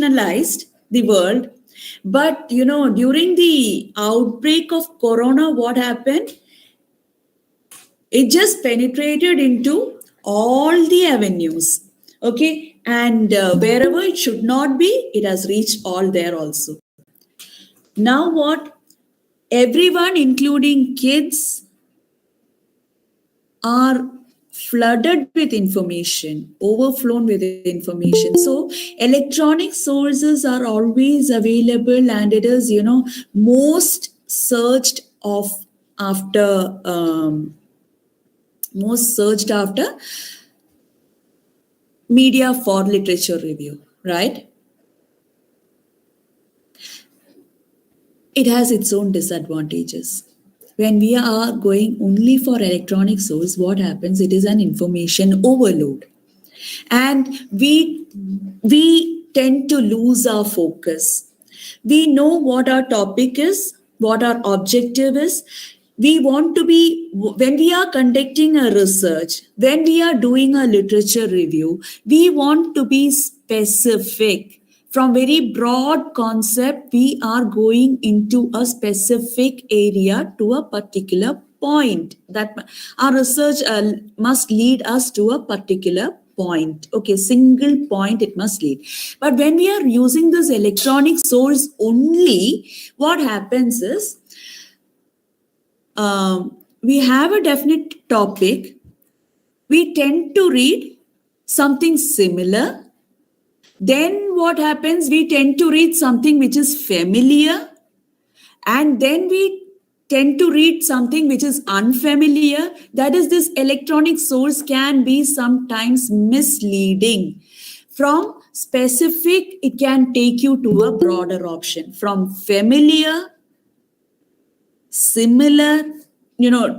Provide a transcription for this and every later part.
sensationalized the world. But, during the outbreak of Corona, what happened? It just penetrated into all the avenues. Okay. And wherever it should not be, it has reached all there also. Now what? Everyone, including kids, are flooded with information, overflown with information. So electronic sources are always available, and it is, most searched of after most searched after media for literature review, right? It has its own disadvantages. When we are going only for electronic source, what happens? It is an information overload. And we tend to lose our focus. We know what our topic is, what our objective is. We want to be, when we are conducting a research, when we are doing a literature review, we want to be specific. From very broad concept, we are going into a specific area to a particular point. That our research must lead us to a particular point. Okay, single point it must lead. But when we are using this electronic source only, what happens is we have a definite topic. We tend to read something similar. Then what happens? We tend to read something which is familiar, and then we tend to read something which is unfamiliar. That is, this electronic source can be sometimes misleading. From specific, it can take you to a broader option. From familiar, similar,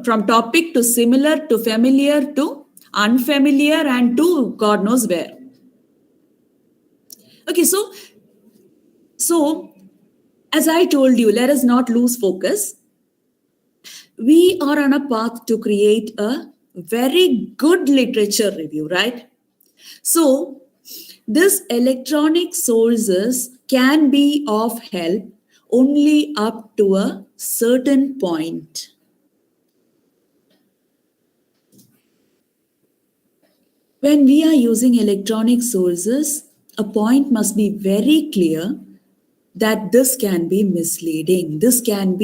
from topic to similar to familiar to unfamiliar and to God knows where. Okay, so as I told you, let us not lose focus. We are on a path to create a very good literature review, right? So this electronic sources can be of help only up to a certain point. When we are using electronic sources, a point must be very clear that this can be misleading. This can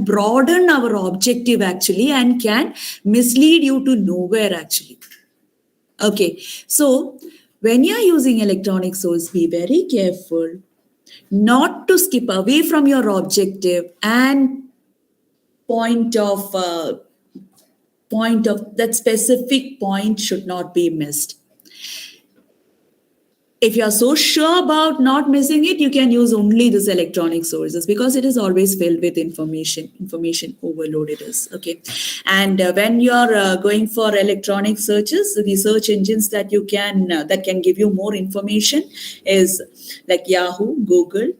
broaden our objective actually and can mislead you to nowhere actually. Okay, so when you are using electronic source, be very careful not to skip away from your objective, and point of that specific point should not be missed. If you are so sure about not missing it, you can use only this electronic sources, because it is always filled with information overload it is. Okay. And when you are going for electronic searches, the search engines that you can that can give you more information is like Yahoo, Google,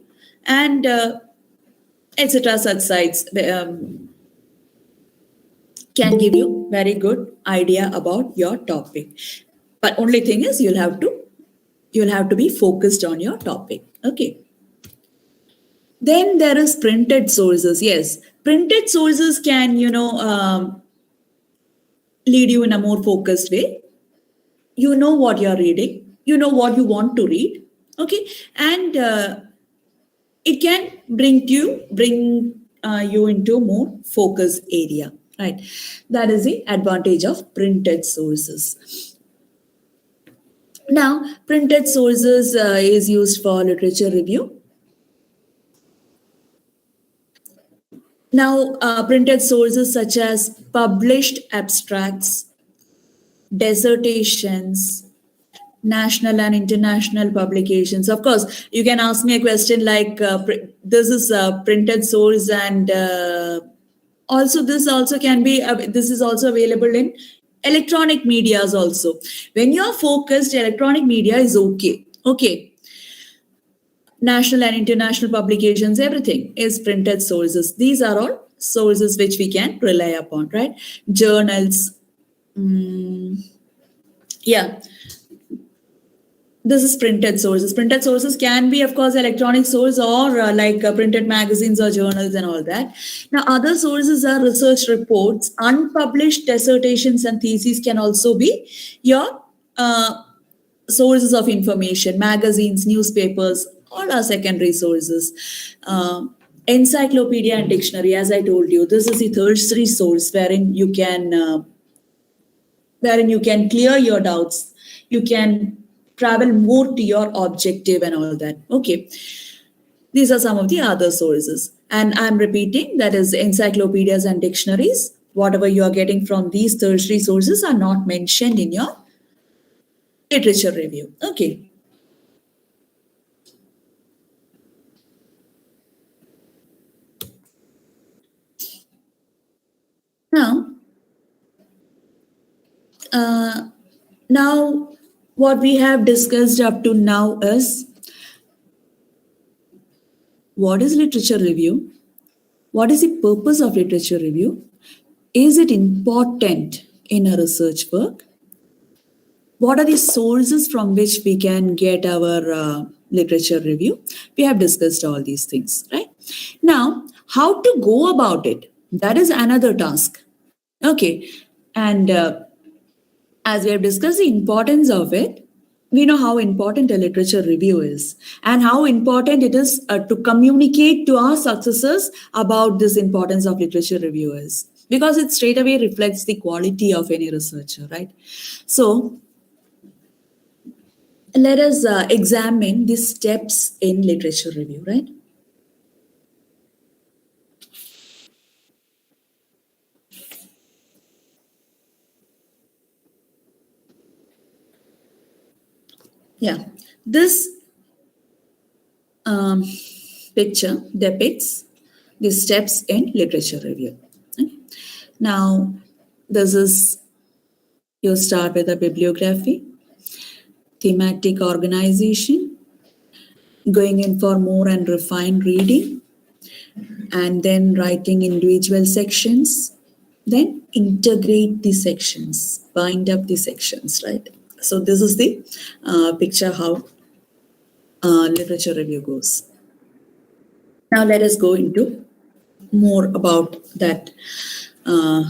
and etc. Such sites can give you very good idea about your topic. But only thing is you'll have to be focused on your topic. Okay. Then there is printed sources. Yes, printed sources can, lead you in a more focused way. You know what you're reading. You know what you want to read. Okay. And it can bring you into more focused area. Right. That is the advantage of printed sources. Now, printed sources is used for literature review. Now, printed sources such as published abstracts, dissertations, national and international publications. Of course, you can ask me a question like, this is a printed source, and this is also available in electronic medias also. When you're focused, electronic media is okay. Okay. National and international publications, everything is printed sources. These are all sources which we can rely upon, right? Journals. Yeah. This is printed sources. Printed sources can be, of course, electronic source or like printed magazines or journals and all that. Now, other sources are research reports, unpublished dissertations and theses can also be your sources of information. Magazines, newspapers, all are secondary sources. Encyclopedia and dictionary, as I told you, this is the tertiary source wherein you can clear your doubts, you can travel more to your objective and all that. Okay, these are some of the other sources, and I'm repeating, that is encyclopedias and dictionaries. Whatever you are getting from these tertiary sources are not mentioned in your literature review. Okay. Now, uh, now what we have discussed up to now is what is literature review, what is the purpose of literature review, is it important in a research work, what are the sources from which we can get our literature review. We have discussed all these things, right? Now, how to go about it, that is another task. Okay, and as we have discussed the importance of it, we know how important a literature review is and how important it is to communicate to our successors about this importance of literature review is, because it straight away reflects the quality of any researcher, right? So let us examine the steps in literature review, right? Yeah, this um, picture depicts the steps in literature review. Okay. Now, this is, you start with a bibliography, thematic organization, going in for more and refined reading, and then writing individual sections, then integrate the sections, bind up the sections, right? So this is the picture how literature review goes. Now let us go into more about that uh,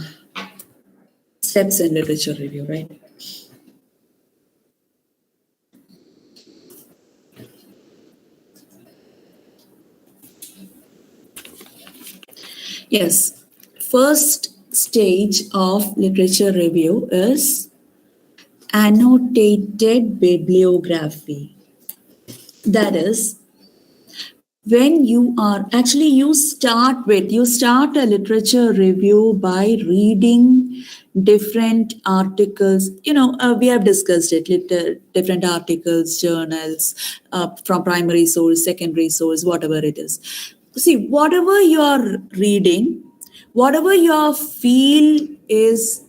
steps in literature review, right? Yes, first stage of literature review is annotated bibliography. That is, when you are actually, you start a literature review by reading different articles. We have discussed it, different articles, journals, from primary source, secondary source, whatever it is. See, whatever you are reading, whatever you feel is,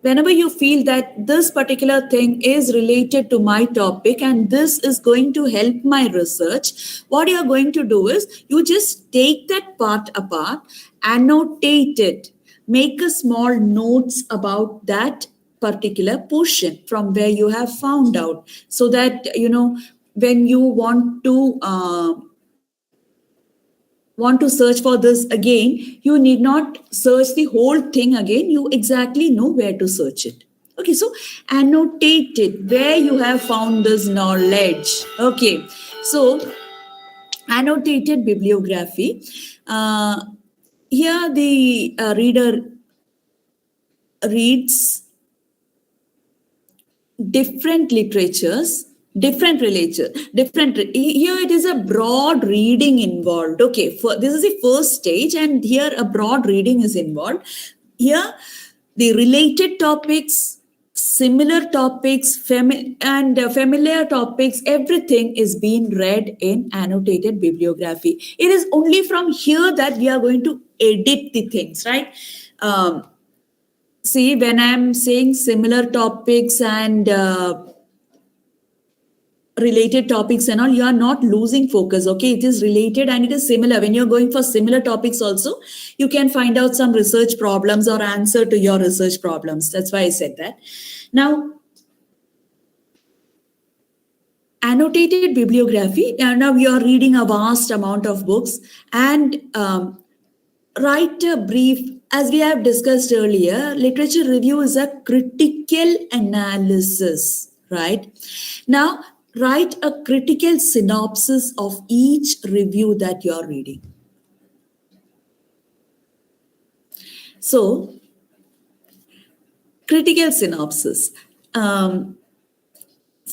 whenever you feel that this particular thing is related to my topic and this is going to help my research, what you are going to do is you just take that part apart, annotate it, make a small notes about that particular portion from where you have found out, so that when you want to search for this again, you need not search the whole thing again. You exactly know where to search it. Okay, so annotate it where you have found this knowledge. Okay, so annotated bibliography. Here, the reader reads different literatures, here it is a broad reading involved. Okay, this is the first stage, and here a broad reading is involved. Here the related topics, similar topics, familiar topics, everything is being read in annotated bibliography. It is only from here that we are going to edit the things, right? See, when I'm saying similar topics and related topics and all, you are not losing focus. Okay, it is related and it is similar. When you're going for similar topics also, you can find out some research problems or answer to your research problems. That's why I said that. Now, annotated bibliography. Now you are reading a vast amount of books, and write a brief. As we have discussed earlier, literature review is a critical analysis, right? Now, write a critical synopsis of each review that you are reading. So, critical synopsis.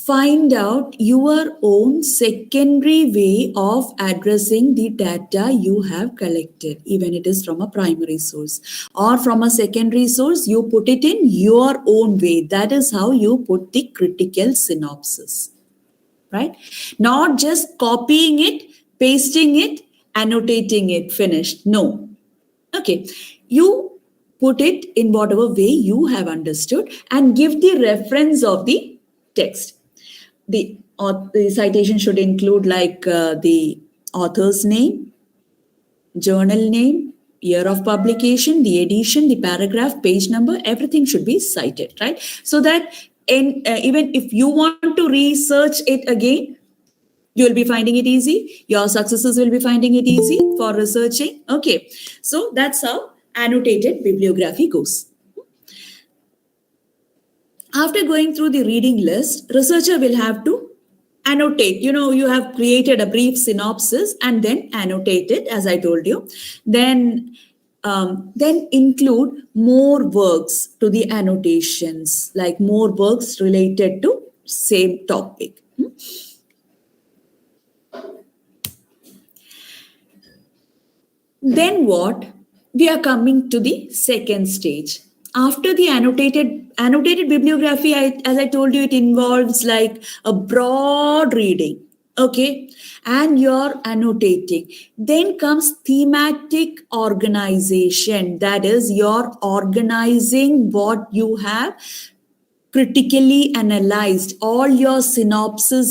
Find out your own secondary way of addressing the data you have collected, even it is from a primary source or from a secondary source. You put it in your own way. That is how you put the critical synopsis, right? Not just copying it, pasting it, annotating it, finished. No. Okay. You put it in whatever way you have understood and give the reference of the text. The citation should include like the author's name, journal name, year of publication, the edition, the paragraph, page number, everything should be cited, right? So that even if you want to research it again, you will be finding it easy. Your successors will be finding it easy for researching. Okay, so that's how annotated bibliography goes. After going through the reading list, researcher will have to annotate. You have created a brief synopsis and then annotate it, as I told you. Then include more works to the annotations, like more works related to same topic. Then what? We are coming to the second stage. After the annotated bibliography, as I told you, it involves like a broad reading, okay, and you're annotating. Then comes thematic organization. That is, you're organizing what you have critically analyzed. All your synopsis